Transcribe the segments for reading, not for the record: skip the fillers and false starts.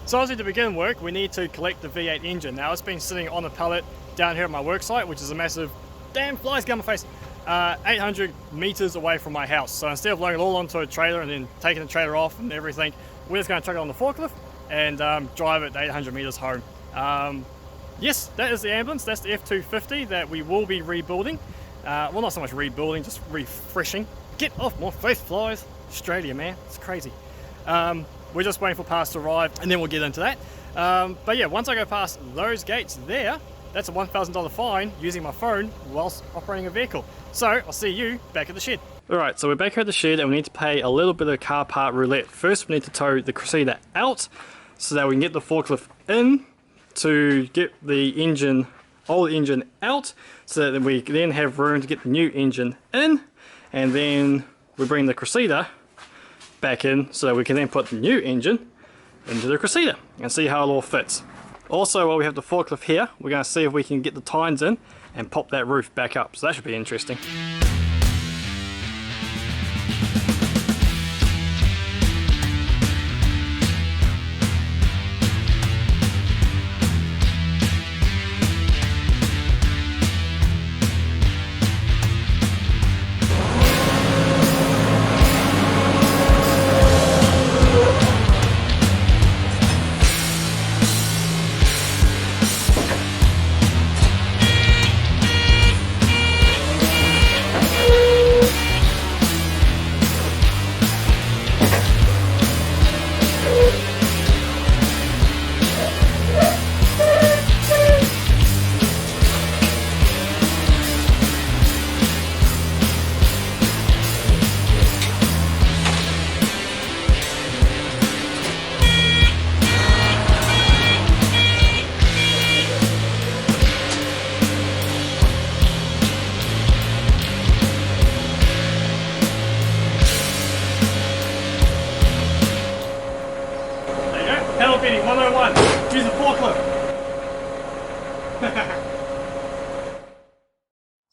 So obviously to begin work, we need to collect the V8 engine. Now it's been sitting on a pallet down here at my work site, which is a massive, damn flies get on my face, 800 meters away from my house. So instead of loading it all onto a trailer and then taking the trailer off and everything, we're just going to chuck it on the forklift and drive it 800 meters home. Yes, that is the ambulance. That's the F250 that we will be rebuilding. Well, not so much rebuilding, just refreshing. Get off my face, flies. Australia, man, it's crazy. We're just waiting for parts to arrive and then we'll get into that. But yeah, once I go past those gates there, that's a $1,000 fine using my phone whilst operating a vehicle. So I'll see you back at the shed. Alright, so we're back here at the shed and we need to pay a little bit of car part roulette. First we need to tow the Cressida out so that we can get the forklift in to get the engine, old engine out, so that we then have room to get the new engine in, and then we bring the Cressida back in so that we can then put the new engine into the Cressida and see how it all fits. Also, while we have the forklift here, we're going to see if we can get the tines in and pop that roof back up, so that should be interesting. Pedal beating 101. Use the forklift.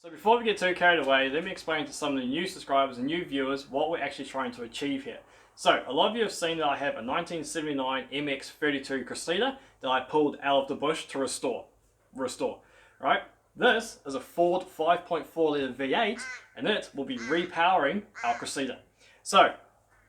So before we get too carried away, let me explain to some of the new subscribers and new viewers what we're actually trying to achieve here. So a lot of you have seen that I have a 1979 MX32 Cressida that I pulled out of the bush to restore. Right? This is a Ford 5.4 litre V8 and it will be repowering our Cressida. So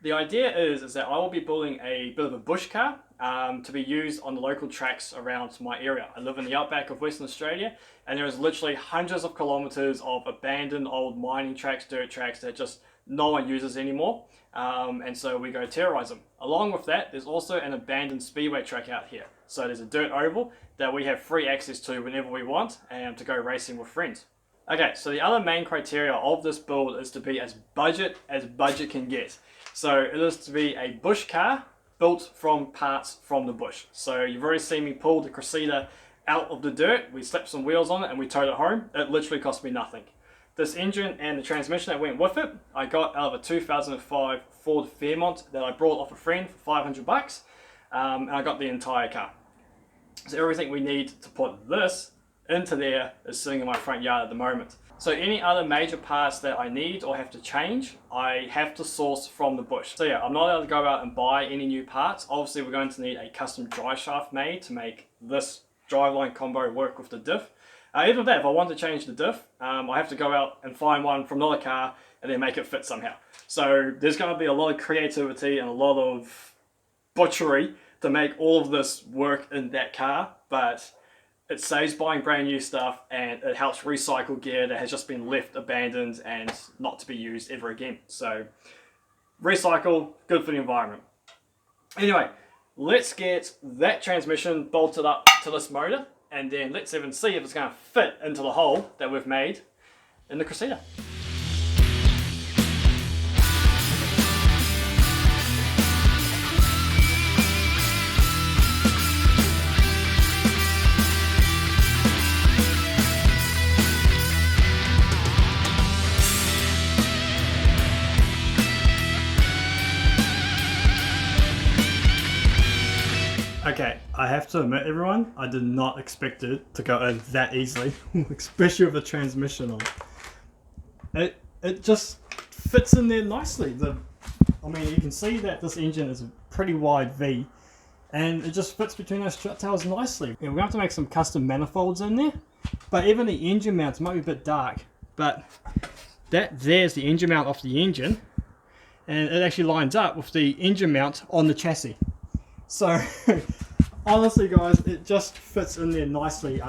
the idea is that I will be building a bit of a bush car to be used on the local tracks around my area. I live in the outback of Western Australia and there is literally hundreds of kilometres of abandoned old mining tracks, dirt tracks that just no one uses anymore, and so we go terrorise them. Along with that, there's also an abandoned speedway track out here. So there's a dirt oval that we have free access to whenever we want and to go racing with friends. Okay, so the other main criteria of this build is to be as budget can get. So it is to be a bush car built from parts from the bush. So you've already seen me pull the Cressida out of the dirt, we slapped some wheels on it and we towed it home. It literally cost me nothing. This engine and the transmission that went with it, I got out of a 2005 Ford Fairmont that I brought off a friend for 500 bucks, and I got the entire car. So everything we need to put this into there is sitting in my front yard at the moment. So any other major parts that I need or have to change, I have to source from the bush. So yeah, I'm not allowed to go out and buy any new parts. Obviously we're going to need a custom drive shaft made to make this driveline combo work with the diff. Even with that, if I want to change the diff, I have to go out and find one from another car and then make it fit somehow. So there's going to be a lot of creativity and a lot of butchery to make all of this work in that car, but it saves buying brand new stuff and it helps recycle gear that has just been left abandoned and not to be used ever again. So recycle, good for the environment. Anyway, let's get that transmission bolted up to this motor and then let's even see if it's going to fit into the hole that we've made in the Cressida. Okay, I have to admit everyone, I did not expect it to go in that easily, especially with the transmission on. It just fits in there nicely. I mean, you can see that this engine is a pretty wide V, and it just fits between those strut tails nicely. And we're going to have to make some custom manifolds in there, but even the engine mounts might be a bit dark, but there's the engine mount off the engine, and it actually lines up with the engine mount on the chassis. So honestly guys, it just fits in there nicely.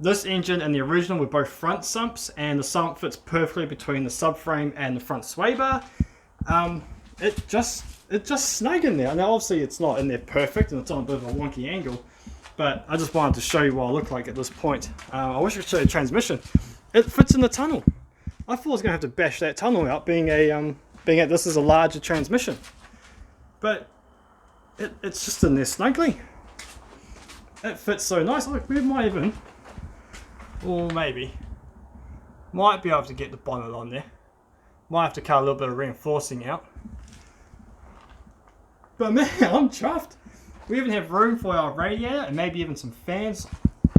This engine and the original were both front sumps, and the sump fits perfectly between the subframe and the front sway bar. It just snug in there. Now obviously it's not in there perfect and it's on a bit of a wonky angle, but I just wanted to show you what I look like at this point. I wish I could show you the transmission. It fits in the tunnel. I thought I was going to have to bash that tunnel out, being this is a larger transmission, but it's just in there snugly. It fits so nice. Look, we might even, or maybe, might be able to get the bonnet on there. Might have to cut a little bit of reinforcing out. But man, I'm chuffed. We even have room for our radiator and maybe even some fans,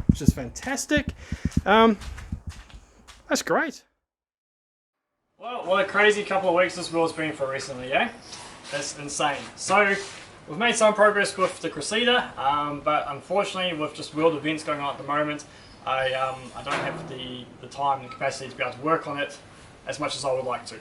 which is fantastic. That's great. Well, what a crazy couple of weeks this wheel's been for recently, eh? That's insane. So, we've made some progress with the Cressida, but unfortunately with just world events going on at the moment, I don't have the time and the capacity to be able to work on it as much as I would like to.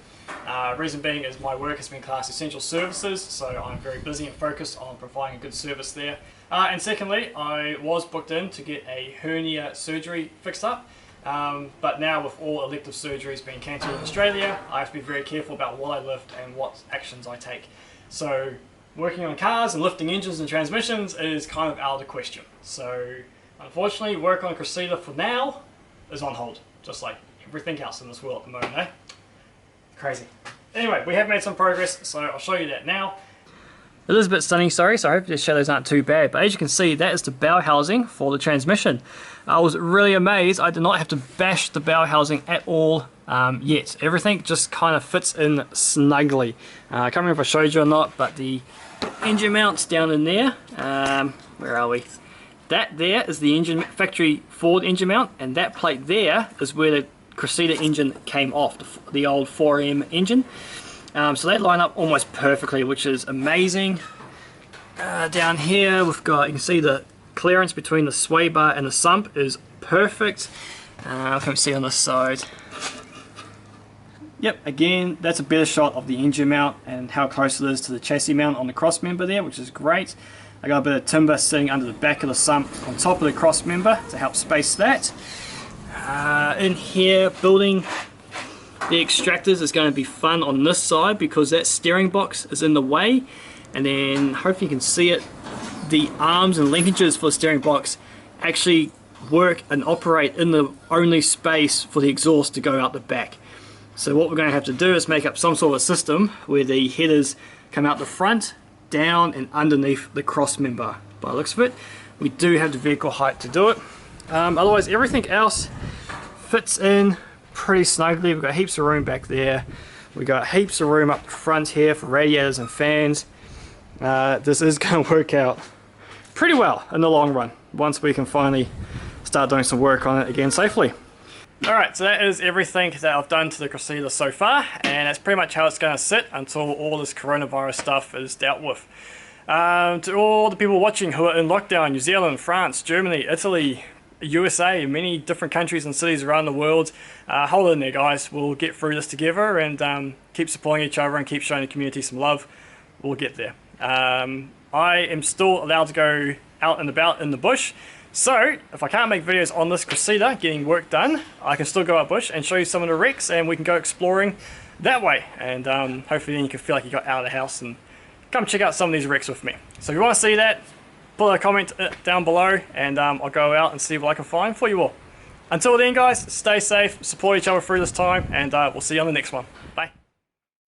Reason being is my work has been classed essential services, so I'm very busy and focused on providing a good service there. And secondly, I was booked in to get a hernia surgery fixed up, but now with all elective surgeries being cancelled in Australia, I have to be very careful about what I lift and what actions I take. So working on cars and lifting engines and transmissions is kind of out of the question. So unfortunately, work on Cressida for now is on hold, just like everything else in this world at the moment, eh? Crazy. Anyway, we have made some progress, so I'll show you that now. It is a bit stunning, sorry, so I hope the shadows aren't too bad, but as you can see, that is the bow housing for the transmission. I was really amazed. I did not have to bash the bow housing at all yet. Everything just kind of fits in snugly. I can't remember if I showed you or not, but the engine mounts down in there. Where are we? That there is the engine factory Ford engine mount, and that plate there is where the Cressida engine came off, the old 4M engine. So they line up almost perfectly, which is amazing. Down here we've got, you can see the clearance between the sway bar and the sump is perfect. Can we see on this side? Yep, again, that's a better shot of the engine mount and how close it is to the chassis mount on the cross member there, which is great. I got a bit of timber sitting under the back of the sump on top of the cross member to help space that. In here, building the extractors is going to be fun on this side because that steering box is in the way, and then hopefully you can see it, the arms and linkages for the steering box actually work and operate in the only space for the exhaust to go out the back. So what we're going to have to do is make up some sort of a system where the headers come out the front, down and underneath the cross member. By the looks of it, we do have the vehicle height to do it. Otherwise everything else fits in pretty snugly. We've got heaps of room back there. We've got heaps of room up front here for radiators and fans. This is going to work out pretty well in the long run once we can finally start doing some work on it again safely. Alright, so that is everything that I've done to the Cressida so far, and that's pretty much how it's going to sit until all this coronavirus stuff is dealt with. To all the people watching who are in lockdown, New Zealand, France, Germany, Italy, USA, many different countries and cities around the world, hold in there guys, we'll get through this together and keep supporting each other and keep showing the community some love. We'll get there. I am still allowed to go out and about in the bush, so if I can't make videos on this Cressida getting work done, I can still go out bush and show you some of the wrecks and we can go exploring that way, and hopefully then you can feel like you got out of the house and come check out some of these wrecks with me. So if you want to see that, put a comment down below and I'll go out and see what I can find for you all. Until then guys, stay safe, support each other through this time, and we'll see you on the next one. Bye.